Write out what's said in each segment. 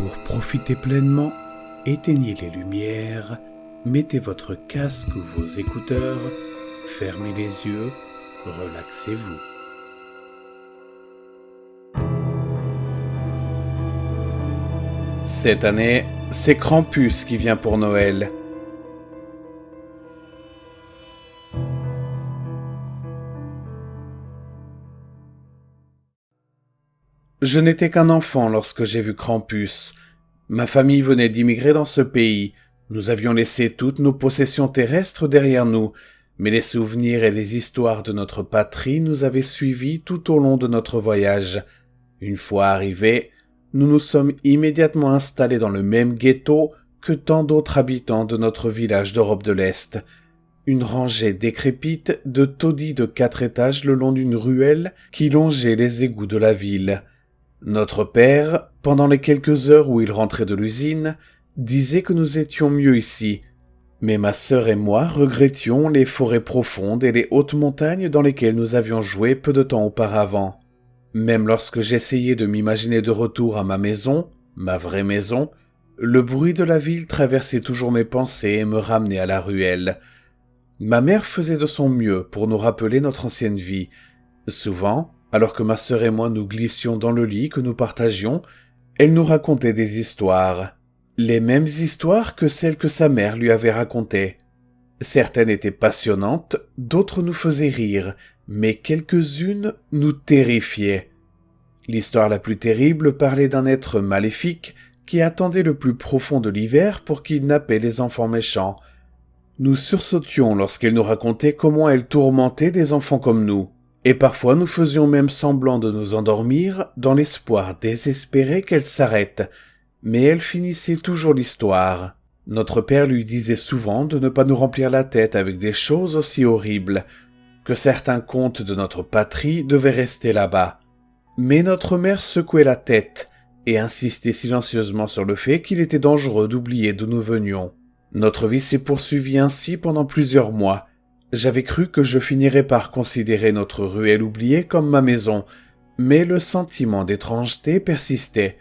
Pour profiter pleinement, éteignez les lumières, mettez votre casque ou vos écouteurs, fermez les yeux, relaxez-vous. Cette année, c'est Krampus qui vient pour Noël. Je n'étais qu'un enfant lorsque j'ai vu Krampus. Ma famille venait d'immigrer dans ce pays. Nous avions laissé toutes nos possessions terrestres derrière nous, mais les souvenirs et les histoires de notre patrie nous avaient suivis tout au long de notre voyage. Une fois arrivés, nous nous sommes immédiatement installés dans le même ghetto que tant d'autres habitants de notre village d'Europe de l'Est. Une rangée décrépite de taudis de 4 étages le long d'une ruelle qui longeait les égouts de la ville. Notre père, pendant les quelques heures où il rentrait de l'usine, disait que nous étions mieux ici. Mais ma sœur et moi regrettions les forêts profondes et les hautes montagnes dans lesquelles nous avions joué peu de temps auparavant. Même lorsque j'essayais de m'imaginer de retour à ma maison, ma vraie maison, le bruit de la ville traversait toujours mes pensées et me ramenait à la ruelle. Ma mère faisait de son mieux pour nous rappeler notre ancienne vie. Souvent, alors que ma sœur et moi nous glissions dans le lit que nous partagions, elle nous racontait des histoires. Les mêmes histoires que celles que sa mère lui avait racontées. Certaines étaient passionnantes, d'autres nous faisaient rire, mais quelques-unes nous terrifiaient. L'histoire la plus terrible parlait d'un être maléfique qui attendait le plus profond de l'hiver pour kidnapper les enfants méchants. Nous sursautions lorsqu'elle nous racontait comment elle tourmentait des enfants comme nous. Et parfois nous faisions même semblant de nous endormir dans l'espoir désespéré qu'elle s'arrête. Mais elle finissait toujours l'histoire. Notre père lui disait souvent de ne pas nous remplir la tête avec des choses aussi horribles, que certains contes de notre patrie devaient rester là-bas. Mais notre mère secouait la tête et insistait silencieusement sur le fait qu'il était dangereux d'oublier d'où nous venions. Notre vie s'est poursuivie ainsi pendant plusieurs mois. J'avais cru que je finirais par considérer notre ruelle oubliée comme ma maison, mais le sentiment d'étrangeté persistait.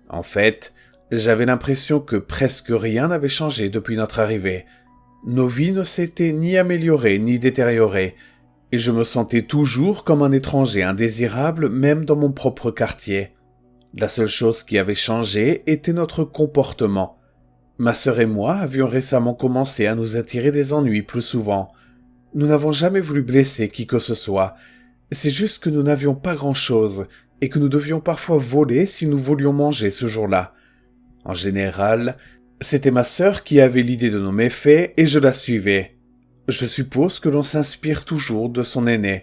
En fait, j'avais l'impression que presque rien n'avait changé depuis notre arrivée. Nos vies ne s'étaient ni améliorées ni détériorées, et je me sentais toujours comme un étranger indésirable même dans mon propre quartier. La seule chose qui avait changé était notre comportement. Ma sœur et moi avions récemment commencé à nous attirer des ennuis plus souvent. Nous n'avons jamais voulu blesser qui que ce soit. C'est juste que nous n'avions pas grand-chose et que nous devions parfois voler si nous voulions manger ce jour-là. En général, c'était ma sœur qui avait l'idée de nos méfaits et je la suivais. Je suppose que l'on s'inspire toujours de son aîné.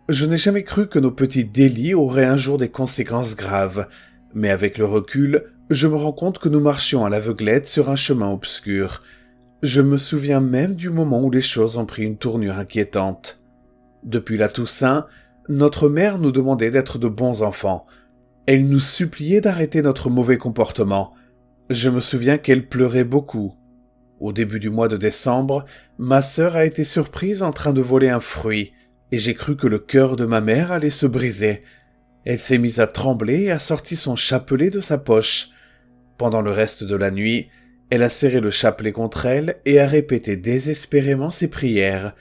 Je n'ai jamais cru que nos petits délits auraient un jour des conséquences graves, mais avec le recul, je me rends compte que nous marchions à l'aveuglette sur un chemin obscur. Je me souviens même du moment où les choses ont pris une tournure inquiétante. Depuis la Toussaint, notre mère nous demandait d'être de bons enfants. Elle nous suppliait d'arrêter notre mauvais comportement. Je me souviens qu'elle pleurait beaucoup. Au début du mois de décembre, ma sœur a été surprise en train de voler un fruit, et j'ai cru que le cœur de ma mère allait se briser. Elle s'est mise à trembler et a sorti son chapelet de sa poche. Pendant le reste de la nuit, elle a serré le chapelet contre elle et a répété désespérément ses prières.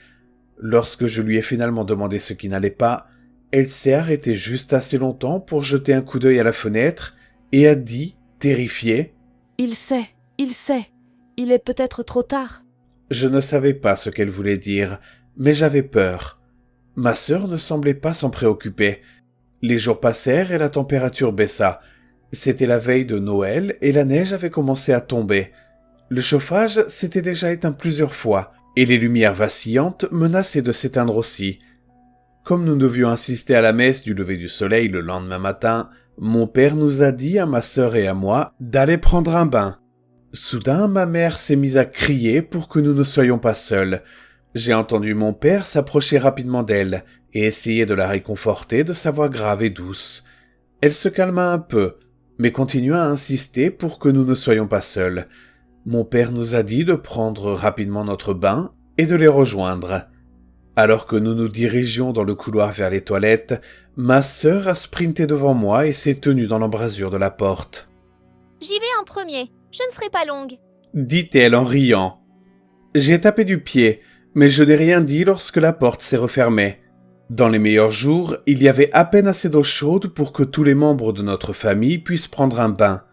Lorsque je lui ai finalement demandé ce qui n'allait pas, elle s'est arrêtée juste assez longtemps pour jeter un coup d'œil à la fenêtre et a dit, terrifiée, « Il sait, il est peut-être trop tard. » Je ne savais pas ce qu'elle voulait dire, mais j'avais peur. Ma sœur ne semblait pas s'en préoccuper. Les jours passèrent et la température baissa. C'était la veille de Noël et la neige avait commencé à tomber. Le chauffage s'était déjà éteint plusieurs fois et les lumières vacillantes menaçaient de s'éteindre aussi. Comme nous devions assister à la messe du lever du soleil le lendemain matin, mon père nous a dit à ma sœur et à moi d'aller prendre un bain. Soudain, ma mère s'est mise à crier pour que nous ne soyons pas seuls. J'ai entendu mon père s'approcher rapidement d'elle et essayer de la réconforter de sa voix grave et douce. Elle se calma un peu, mais continua à insister pour que nous ne soyons pas seuls. Mon père nous a dit de prendre rapidement notre bain et de les rejoindre. Alors que nous nous dirigions dans le couloir vers les toilettes, ma sœur a sprinté devant moi et s'est tenue dans l'embrasure de la porte. J'y vais en premier, je ne serai pas longue. Dit-elle en riant. J'ai tapé du pied, mais je n'ai rien dit lorsque la porte s'est refermée. Dans les meilleurs jours, il y avait à peine assez d'eau chaude pour que tous les membres de notre famille puissent prendre un bain.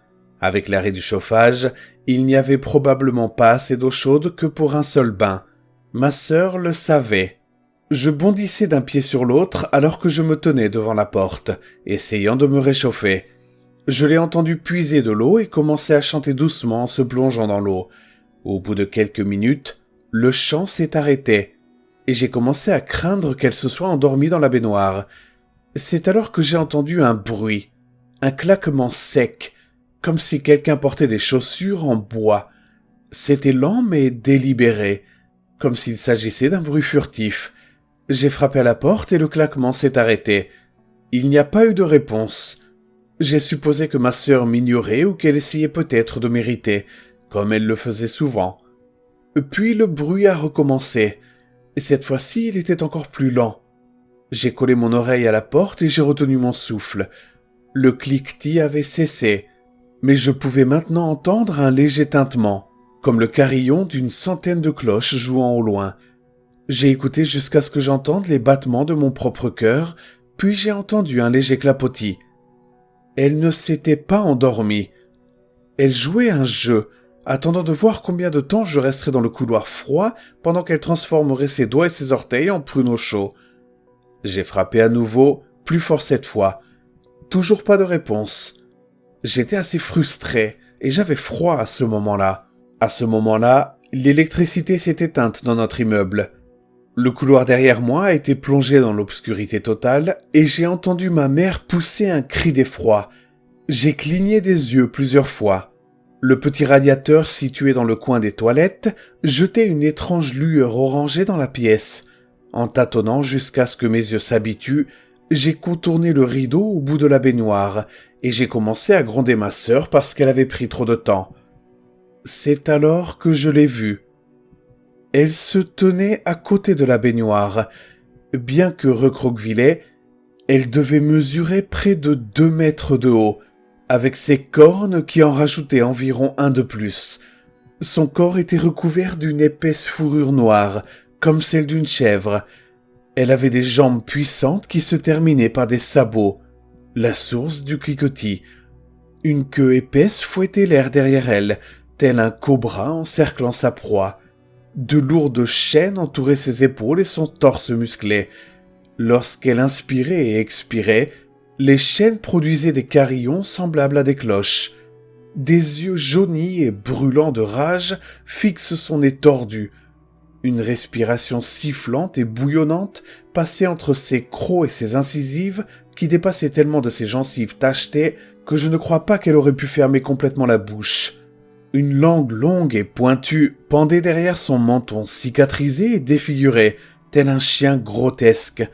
Avec l'arrêt du chauffage, il n'y avait probablement pas assez d'eau chaude que pour un seul bain. Ma sœur le savait. Je bondissais d'un pied sur l'autre alors que je me tenais devant la porte, essayant de me réchauffer. Je l'ai entendu puiser de l'eau et commencer à chanter doucement en se plongeant dans l'eau. Au bout de quelques minutes, le chant s'est arrêté, et j'ai commencé à craindre qu'elle se soit endormie dans la baignoire. C'est alors que j'ai entendu un bruit, un claquement sec, comme si quelqu'un portait des chaussures en bois. C'était lent mais délibéré, comme s'il s'agissait d'un bruit furtif. J'ai frappé à la porte et le claquement s'est arrêté. Il n'y a pas eu de réponse. J'ai supposé que ma sœur m'ignorait ou qu'elle essayait peut-être de m'irriter, comme elle le faisait souvent. Puis le bruit a recommencé. Cette fois-ci, il était encore plus lent. J'ai collé mon oreille à la porte et j'ai retenu mon souffle. Le cliquetis avait cessé, mais je pouvais maintenant entendre un léger tintement, comme le carillon d'une centaine de cloches jouant au loin. J'ai écouté jusqu'à ce que j'entende les battements de mon propre cœur, puis j'ai entendu un léger clapotis. Elle ne s'était pas endormie. Elle jouait un jeu, attendant de voir combien de temps je resterais dans le couloir froid pendant qu'elle transformerait ses doigts et ses orteils en pruneaux chauds. J'ai frappé à nouveau, plus fort cette fois. Toujours pas de réponse. J'étais assez frustré et j'avais froid à ce moment-là. À ce moment-là, l'électricité s'est éteinte dans notre immeuble. Le couloir derrière moi a été plongé dans l'obscurité totale et j'ai entendu ma mère pousser un cri d'effroi. J'ai cligné des yeux plusieurs fois. Le petit radiateur situé dans le coin des toilettes jetait une étrange lueur orangée dans la pièce. En tâtonnant jusqu'à ce que mes yeux s'habituent, j'ai contourné le rideau au bout de la baignoire et j'ai commencé à gronder ma sœur parce qu'elle avait pris trop de temps. C'est alors que je l'ai vue. Elle se tenait à côté de la baignoire. Bien que recroquevillée, elle devait mesurer près de 2 mètres de haut, avec ses cornes qui en rajoutaient environ 1 de plus. Son corps était recouvert d'une épaisse fourrure noire, comme celle d'une chèvre. Elle avait des jambes puissantes qui se terminaient par des sabots, la source du cliquetis. Une queue épaisse fouettait l'air derrière elle, tel un cobra encerclant sa proie. De lourdes chaînes entouraient ses épaules et son torse musclé. Lorsqu'elle inspirait et expirait, les chaînes produisaient des carillons semblables à des cloches. Des yeux jaunis et brûlants de rage fixent son nez tordu. Une respiration sifflante et bouillonnante passait entre ses crocs et ses incisives qui dépassaient tellement de ses gencives tachetées que je ne crois pas qu'elle aurait pu fermer complètement la bouche. Une langue longue et pointue pendait derrière son menton cicatrisé et défiguré, tel un chien grotesque,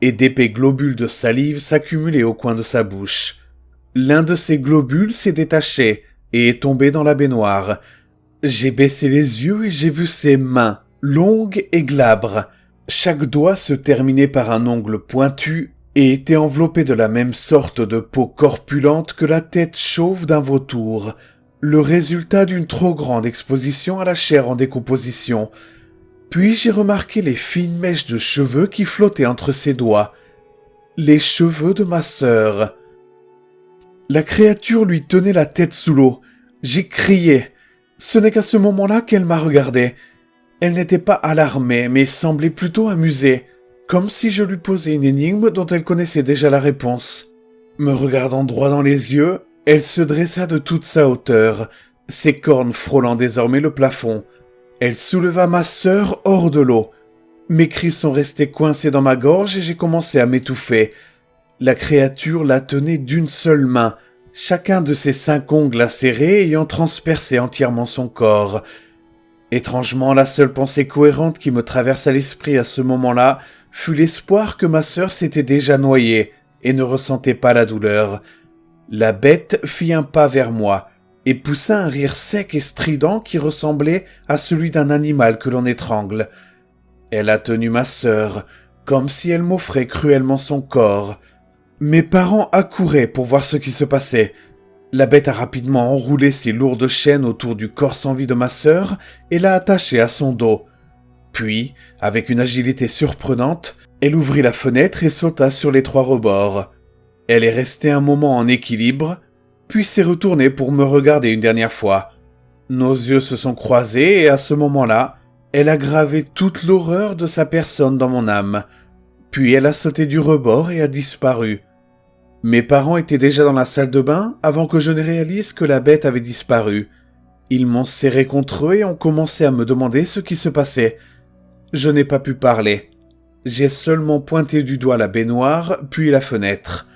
et d'épais globules de salive s'accumulaient au coin de sa bouche. L'un de ces globules s'est détaché et est tombé dans la baignoire. J'ai baissé les yeux et j'ai vu ses mains, longues et glabres. Chaque doigt se terminait par un ongle pointu et était enveloppé de la même sorte de peau corpulente que la tête chauve d'un vautour, le résultat d'une trop grande exposition à la chair en décomposition. Puis j'ai remarqué les fines mèches de cheveux qui flottaient entre ses doigts. Les cheveux de ma sœur. La créature lui tenait la tête sous l'eau. J'ai crié. Ce n'est qu'à ce moment-là qu'elle m'a regardé. Elle n'était pas alarmée, mais semblait plutôt amusée, comme si je lui posais une énigme dont elle connaissait déjà la réponse. Me regardant droit dans les yeux, elle se dressa de toute sa hauteur, ses cornes frôlant désormais le plafond. Elle souleva ma sœur hors de l'eau. Mes cris sont restés coincés dans ma gorge et j'ai commencé à m'étouffer. La créature la tenait d'une seule main, chacun de ses 5 ongles acérés ayant transpercé entièrement son corps. Étrangement, la seule pensée cohérente qui me traversa l'esprit à ce moment-là fut l'espoir que ma sœur s'était déjà noyée et ne ressentait pas la douleur. La bête fit un pas vers moi et poussa un rire sec et strident qui ressemblait à celui d'un animal que l'on étrangle. Elle a tenu ma sœur, comme si elle m'offrait cruellement son corps. Mes parents accouraient pour voir ce qui se passait. La bête a rapidement enroulé ses lourdes chaînes autour du corps sans vie de ma sœur et l'a attaché à son dos. Puis, avec une agilité surprenante, elle ouvrit la fenêtre et sauta sur les 3 rebords. Elle est restée un moment en équilibre, puis s'est retournée pour me regarder une dernière fois. Nos yeux se sont croisés et à ce moment-là, elle a gravé toute l'horreur de sa personne dans mon âme. Puis elle a sauté du rebord et a disparu. Mes parents étaient déjà dans la salle de bain avant que je ne réalise que la bête avait disparu. Ils m'ont serré contre eux et ont commencé à me demander ce qui se passait. Je n'ai pas pu parler. J'ai seulement pointé du doigt la baignoire, puis la fenêtre.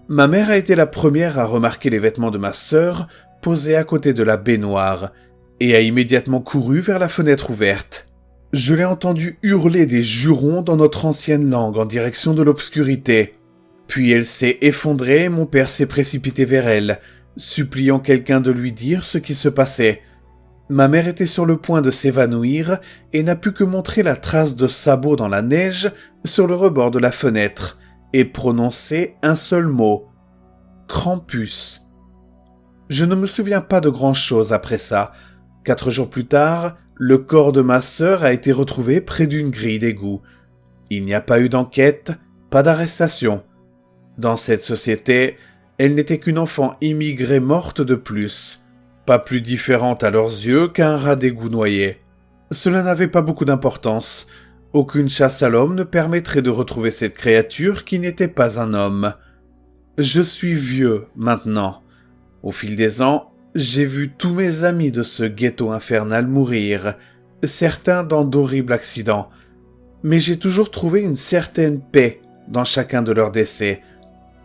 Ma mère a été la première à remarquer les vêtements de ma sœur posés à côté de la baignoire et a immédiatement couru vers la fenêtre ouverte. Je l'ai entendu hurler des jurons dans notre ancienne langue en direction de l'obscurité. Puis elle s'est effondrée et mon père s'est précipité vers elle, suppliant quelqu'un de lui dire ce qui se passait. Ma mère était sur le point de s'évanouir et n'a pu que montrer la trace de sabots dans la neige sur le rebord de la fenêtre et prononcer un seul mot. Krampus. Je ne me souviens pas de grand-chose après ça. 4 jours plus tard, le corps de ma sœur a été retrouvé près d'une grille d'égout. Il n'y a pas eu d'enquête, pas d'arrestation. Dans cette société, elle n'était qu'une enfant immigrée morte de plus, pas plus différente à leurs yeux qu'un rat d'égout noyé. Cela n'avait pas beaucoup d'importance. Aucune chasse à l'homme ne permettrait de retrouver cette créature qui n'était pas un homme. Je suis vieux maintenant. Au fil des ans, j'ai vu tous mes amis de ce ghetto infernal mourir, certains dans d'horribles accidents. Mais j'ai toujours trouvé une certaine paix dans chacun de leurs décès.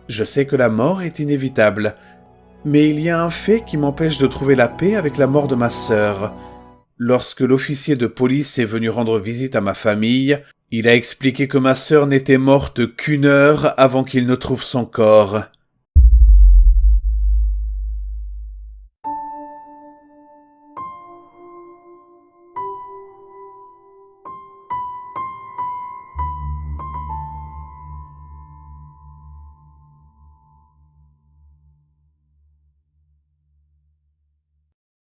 Je sais que la mort est inévitable, mais il y a un fait qui m'empêche de trouver la paix avec la mort de ma sœur. Lorsque l'officier de police est venu rendre visite à ma famille, il a expliqué que ma sœur n'était morte qu'1 heure avant qu'il ne trouve son corps.